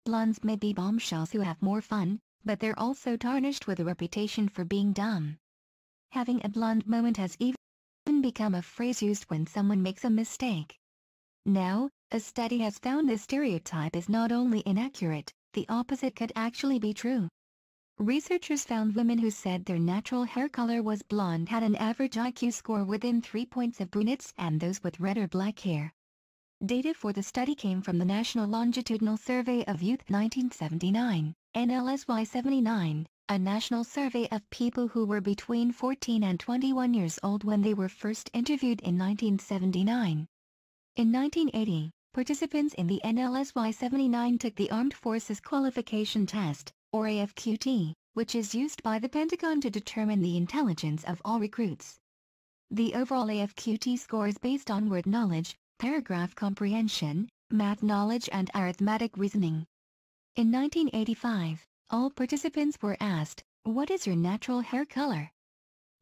Blondes may be bombshells who have more fun, but they're also tarnished with a reputation for being dumb. Having a blonde moment has even become a phrase used when someone makes a mistake. Now, a study has found this stereotype is not only inaccurate, the opposite could actually be true. Researchers found women who said their natural hair color was blonde had an average IQ score within 3 points of brunettes and those with red or black hair. Data for the study came from the National Longitudinal Survey of Youth 1979, NLSY 79, a national survey of people who were between 14 and 21 years old when they were first interviewed in 1979. In 1980, participants in the NLSY 79 took the Armed Forces Qualification Test, or AFQT, which is used by the Pentagon to determine the intelligence of all recruits. The overall AFQT score is based on word knowledge, paragraph comprehension, math knowledge and arithmetic reasoning. In 1985, all participants were asked, "What is your natural hair color?"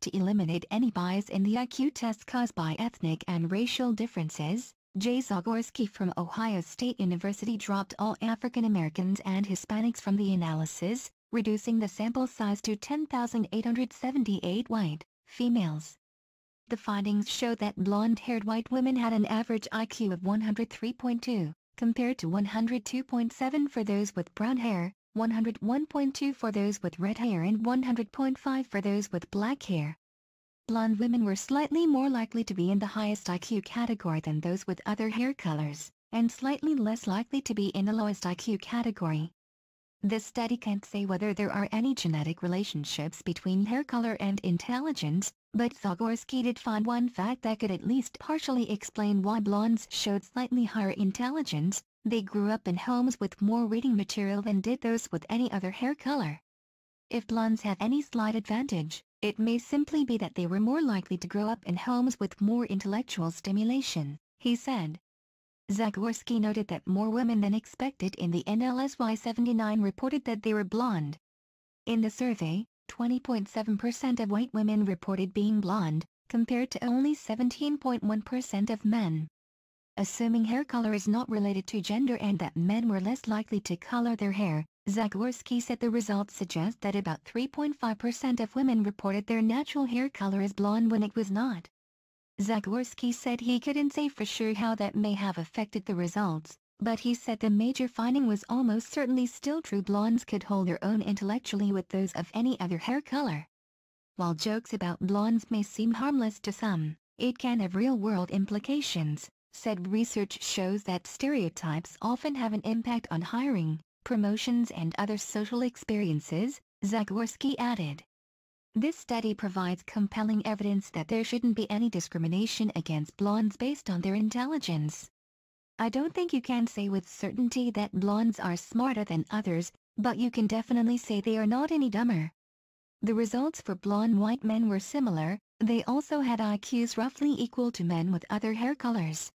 To eliminate any bias in the IQ test caused by ethnic and racial differences, Jay Zagorski from Ohio State University dropped all African Americans and Hispanics from the analysis, reducing the sample size to 10,878 white females. The findings show that blonde-haired white women had an average IQ of 103.2, compared to 102.7 for those with brown hair, 101.2 for those with red hair and 100.5 for those with black hair. Blonde women were slightly more likely to be in the highest IQ category than those with other hair colors, and slightly less likely to be in the lowest IQ category. This study can't say whether there are any genetic relationships between hair color and intelligence, but Zagorski did find one fact that could at least partially explain why blondes showed slightly higher intelligence: they grew up in homes with more reading material than did those with any other hair color. If blondes have any slight advantage, it may simply be that they were more likely to grow up in homes with more intellectual stimulation, he said. Zagorski noted that more women than expected in the NLSY 79 reported that they were blonde. In the survey, 20.7% of white women reported being blonde, compared to only 17.1% of men. Assuming hair color is not related to gender and that men were less likely to color their hair, Zagorski said the results suggest that about 3.5% of women reported their natural hair color as blonde when it was not. Zagorski said he couldn't say for sure how that may have affected the results, but he said the major finding was almost certainly still true: blondes could hold their own intellectually with those of any other hair color. While jokes about blondes may seem harmless to some, it can have real-world implications, said. Research shows that stereotypes often have an impact on hiring, promotions and other social experiences, Zagorski added. This study provides compelling evidence that there shouldn't be any discrimination against blondes based on their intelligence. I don't think you can say with certainty that blondes are smarter than others, but you can definitely say they are not any dumber. The results for blonde white men were similar. They also had IQs roughly equal to men with other hair colors.